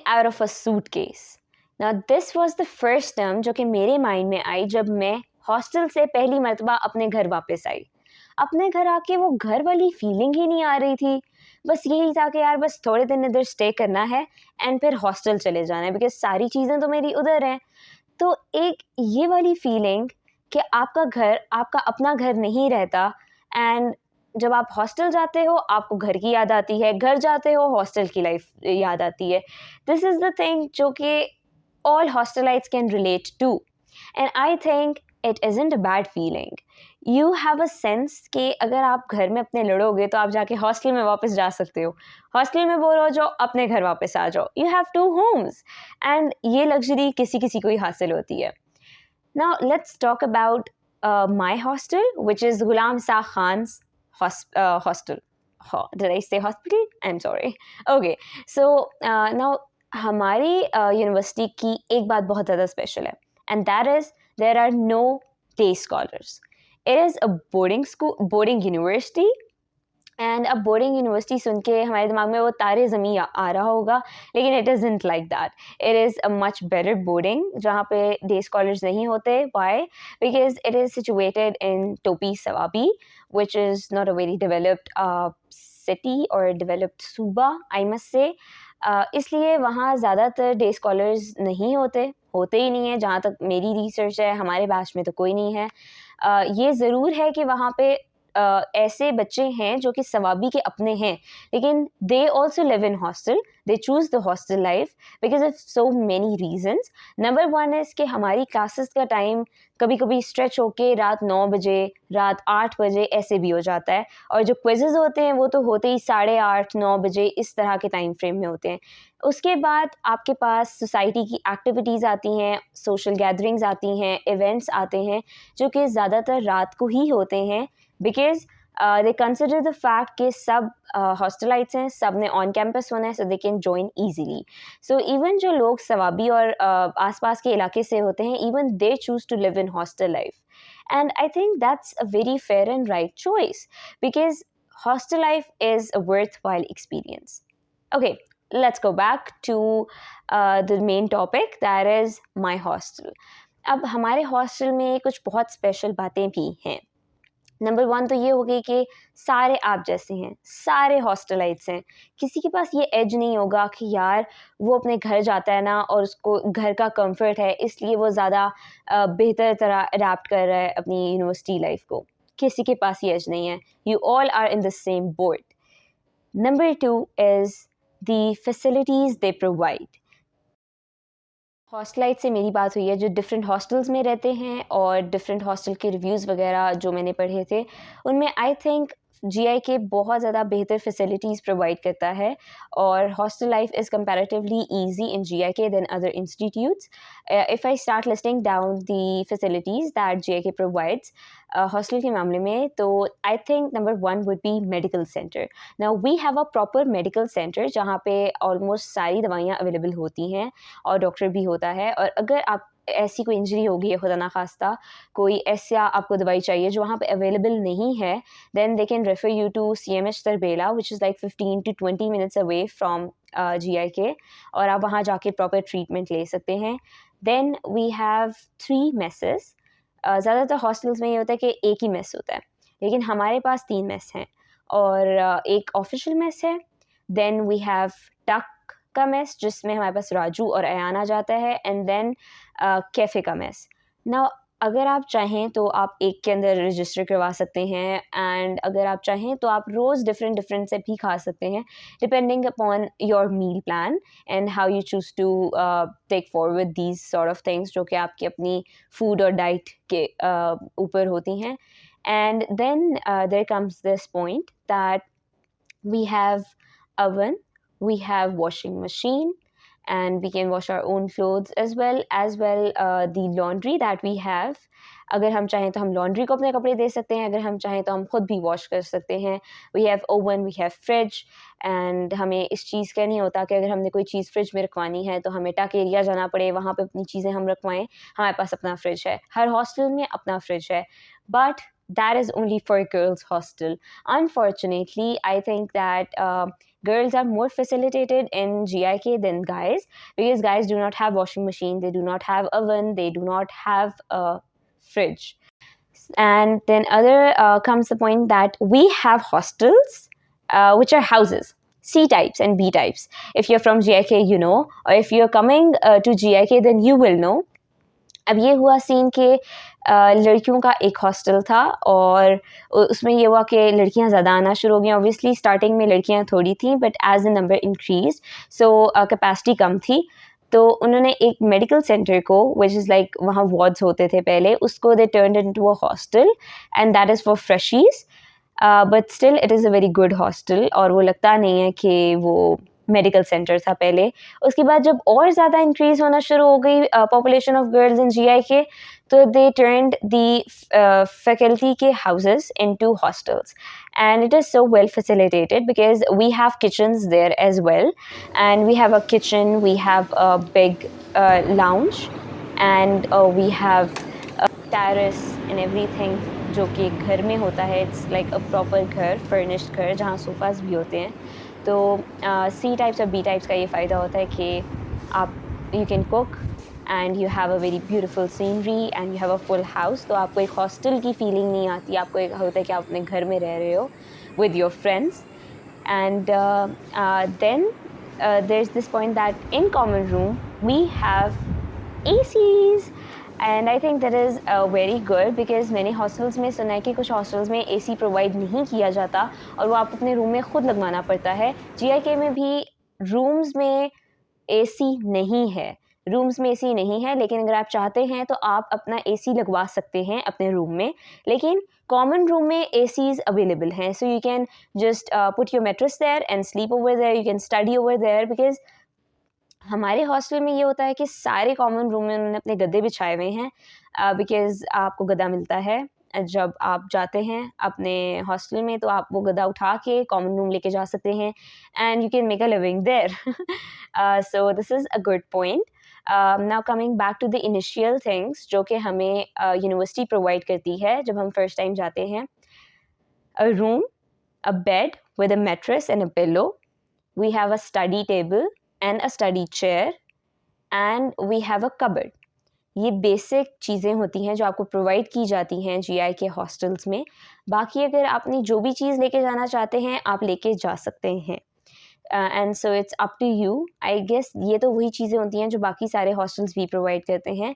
out of a suitcase. Now this was the first term जो कि मेरे mind में आई जब मैं हॉस्टल से पहली मर्तबा अपने घर वापस आई. अपने घर आके वो घर वाली फीलिंग ही नहीं आ रही थी. बस यही था कि यार बस थोड़े दिन इधर स्टे करना है एंड फिर हॉस्टल चले जाना है, बिकॉज सारी चीज़ें तो मेरी उधर हैं. तो एक ये वाली फीलिंग कि आपका घर आपका अपना घर नहीं रहता, एंड जब आप हॉस्टल जाते हो आपको घर की याद आती है, घर जाते हो हॉस्टल की लाइफ याद आती है. दिस इज़ द थिंग जो कि all hostelites can relate to, and I think it isn't a bad feeling. You have a sense कि अगर आप घर में अपने लड़ोगे तो आप जाके हॉस्टल में वापस जा सकते हो, हॉस्टल में बोर हो जाओ अपने घर वापस आ जाओ. You have two homes, and ये लग्जरी किसी किसी को ही हासिल होती है. Now let's talk about my hostel, which is Ghulam Shah Khan's hostel. Did I say hospital? I'm sorry. Okay, so now हमारी यूनिवर्सिटी की एक बात बहुत ज़्यादा स्पेशल है, and that is there are no day scholars. It is a boarding university, and अब boarding university सुन के हमारे दिमाग में वो तारे ज़मीं आ रहा होगा, लेकिन it isn't like that. It is a much better boarding जहाँ पे डे स्कॉलर्स नहीं होते. Why? Because it is situated in Topi Swabi, which is not a very developed city और डेवलप्ड सूबा, आई मस्ट से. इसलिए वहाँ ज़्यादातर डे स्कॉलर्स नहीं होते ही नहीं है. जहाँ तक मेरी रिसर्च है, हमारे बैच में तो कोई नहीं है. ये ज़रूर है कि वहाँ पे ऐसे बच्चे हैं जो कि सवाबी के अपने हैं, लेकिन they also live in hostel. They choose the hostel life because of so many reasons. Number one is कि हमारी क्लासेस का टाइम कभी कभी स्ट्रेच होके रात 9 बजे, रात 8 बजे ऐसे भी हो जाता है, और जो क्विज़ेज़ होते हैं वो तो होते ही 8:30-9 बजे इस तरह के टाइम फ्रेम में होते हैं. उसके बाद आपके पास सोसाइटी की एक्टिविटीज़ आती हैं, सोशल गैदरिंग्स आती हैं, इवेंट्स आते हैं जो कि ज़्यादातर रात को ही होते हैं, because they consider the fact कि सब हॉस्टलाइट्स हैं, सब ने ऑन कैंपस होना है, so they can join easily. So even जो लोग सवाबी और आसपास के इलाके से होते हैं, even they choose to live in hostel life. And I think that's a very fair and right choice because hostel life is a worthwhile experience. Okay, let's go back to the main topic, that is my hostel. अब हमारे hostel में कुछ बहुत special बातें भी हैं. Number one तो ये हो गई कि सारे आप जैसे हैं, सारे हॉस्टलाइट्स हैं. किसी के पास ये एज नहीं होगा कि यार वो अपने घर जाता है ना और उसको घर का कंफर्ट है इसलिए वो ज़्यादा बेहतर तरह अडेप्ट कर रहा है अपनी यूनिवर्सिटी लाइफ को. किसी के पास ये एज नहीं है. You all are in the same boat. Number two is the facilities they provide. Hostelite से मेरी बात हुई है जो डिफरेंट हॉस्टल्स में रहते हैं, और डिफरेंट हॉस्टल के रिव्यूज़ वगैरह जो मैंने पढ़े थे उनमें आई थिंक GIK बहुत ज़्यादा बेहतर फैसिलिटीज़ प्रोवाइड करता है, और hostel life is comparatively easy in GIK than other institutes. If I start listing down the facilities that GIK provides hostel के मामले में, तो I think number one would be medical centre. Now we have a proper medical centre जहाँ पे almost सारी दवाइयाँ available होती हैं और डॉक्टर भी होता है. और अगर आप ऐसी कोई इंजरी होगी है खुदा ना खास्ता, कोई ऐसा आपको दवाई चाहिए जो वहाँ पे अवेलेबल नहीं है, then they can refer you to CMH Tarbela which is like 15 to 20 minutes away from GIK, और आप वहाँ जाके प्रॉपर ट्रीटमेंट ले सकते हैं. Then we have 3 messes. ज़्यादातर हॉस्टल्स में ये होता है कि एक ही मेस होता है, लेकिन हमारे पास 3 मेस हैं, और एक ऑफिशियल मेस है. देन वी हैव टक का मेस जिसमें हमारे पास राजू और अयान आ जाता है, एंड देन कैफ़े का मेस. ना अगर आप चाहें तो आप एक के अंदर रजिस्टर करवा सकते हैं, एंड अगर आप चाहें तो आप रोज़ डिफरेंट से भी खा सकते हैं, depending upon your meal plan and how you choose to take forward these sort of things जो कि आपकी अपनी फूड और डाइट के ऊपर होती हैं. And then there comes this point that we have oven, we have washing machine, and we can wash our own clothes as well the laundry that we have. अगर हम चाहें तो हम लॉन्ड्री को अपने कपड़े दे सकते हैं, अगर हम चाहें तो हम खुद भी वॉश कर सकते हैं. We have oven, we have fridge, and हमें इस चीज़ का नहीं होता कि अगर हमने कोई चीज़ फ्रिज में रखवानी है तो हमें टक एरिया जाना पड़े, वहाँ पे अपनी चीज़ें हम रखवाएं. हमारे पास अपना फ्रिज है, हर हॉस्टल में अपना फ्रिज है. But that is only for girls hostel. Unfortunately, I think that girls are more facilitated in GIK than guys, because guys do not have washing machine, they do not have oven, they do not have a fridge. And then other comes the point that we have hostels, which are houses, C types and B types. If you're from GIK, you know, or if you're coming to GIK, then you will know. अब ये हुआ scene कि लड़कियों का एक hostel था, और उसमें ये हुआ कि लड़कियां ज़्यादा आना शुरू हो गई. ऑब्वियसली स्टार्टिंग में लड़कियां थोड़ी थी, but as the number increase, so capacity कम थी. तो उन्होंने एक मेडिकल सेंटर को, विच इज़ लाइक वहाँ वार्ड्स होते थे पहले, उसको they turned into a hostel, and that is for freshies. But still it is a very good hostel, और वो लगता नहीं है कि वो मेडिकल सेंटर था पहले. उसके बाद जब और ज़्यादा इंक्रीज़ होना शुरू हो गई population of girls in GIK, तो दे टर्न्ड द फैकल्टी के houses into hostels, and it is so well facilitated because we have kitchens there as well, and we have a kitchen, we have a big lounge, and we have a terrace and everything जो कि घर में होता है. It's like a proper घर, furnished घर, जहाँ sofas भी होते हैं. तो C टाइप्स और B टाइप्स का ये फ़ायदा होता है कि आप you can cook and you have a very beautiful scenery and you have a full house. तो आपको एक हॉस्टल की फीलिंग नहीं आती, आपको एक होता है कि आप अपने घर में रह रहे हो with your friends. And then there's this point that in common room we have ACs, and I think that is very good because मैंने hostels में सुना है कि कुछ hostels में AC provide नहीं किया जाता, और वो आप अपने रूम में खुद लगवाना पड़ता है. GIK में भी रूम्स में AC नहीं है, रूम्स में AC नहीं है, लेकिन अगर आप चाहते हैं तो आप अपना AC लगवा सकते हैं अपने रूम में. लेकिन कॉमन रूम में ACs अवेलेबल हैं, so you can just put your mattress there and sleep over there, you can study over there. Because हमारे हॉस्टल में ये होता है कि सारे कॉमन रूम में उन्होंने अपने गद्दे बिछाए हुए हैं, बिकॉज आपको गद्दा मिलता है जब आप जाते हैं अपने हॉस्टल में, तो आप वो गद्दा उठा के कॉमन रूम लेके जा सकते हैं, and you can make a living there. So this is a good point. Now coming back to the initial things जो कि हमें यूनिवर्सिटी प्रोवाइड करती है जब हम फर्स्ट टाइम जाते हैं. अ room, a bed with a mattress and a pillow. We have a study table and a study chair, and we have a cupboard. ये बेसिक चीज़ें होती हैं जो आपको प्रोवाइड की जाती हैं GI के हॉस्टल्स में. बाकी अगर आपने जो भी चीज़ लेके जाना चाहते हैं आप लेके जा सकते हैं, and so it's up to you. I guess ये तो वही चीज़ें होती हैं जो बाकी सारे हॉस्टल्स भी प्रोवाइड करते हैं.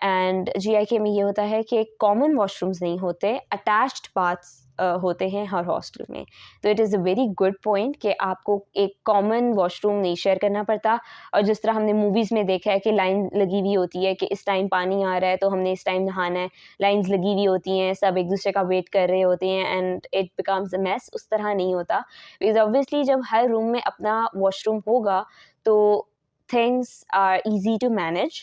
एंड GIK में ये होता है कि कॉमन वॉशरूम्स नहीं होते, अटैच्ड बाथ्स होते हैं हर हॉस्टल में. तो it is a very good point कि आपको एक कॉमन वॉशरूम नहीं शेयर करना पड़ता. और जिस तरह हमने मूवीज़ में देखा है कि लाइन लगी हुई होती है कि इस टाइम पानी आ रहा है तो हमने इस टाइम नहाना है, लाइन्स लगी हुई होती हैं, सब एक दूसरे का वेट कर रहे होते हैं, and it becomes a mess. उस तरह नहीं होता, बिकॉज ऑब्वियसली जब हर रूम में अपना वॉशरूम होगा तो things are easy to manage.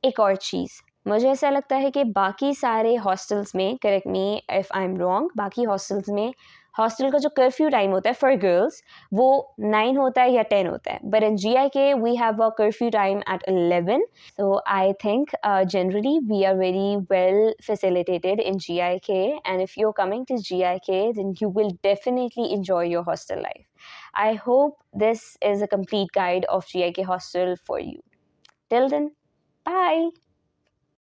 एक और चीज़ मुझे ऐसा लगता है कि बाकी सारे हॉस्टल्स में, correct me if I am wrong, बाकी हॉस्टल्स में हॉस्टल का जो कर्फ्यू टाइम होता है फॉर गर्ल्स वो 9 होता है या 10 होता है, but in GIK we have a curfew time at 11. So I think generally we are very well facilitated in GIK, and if you're coming to GIK then you will definitely enjoy your hostel life. I hope this is a complete guide of GIK hostel for you. Till then, bye.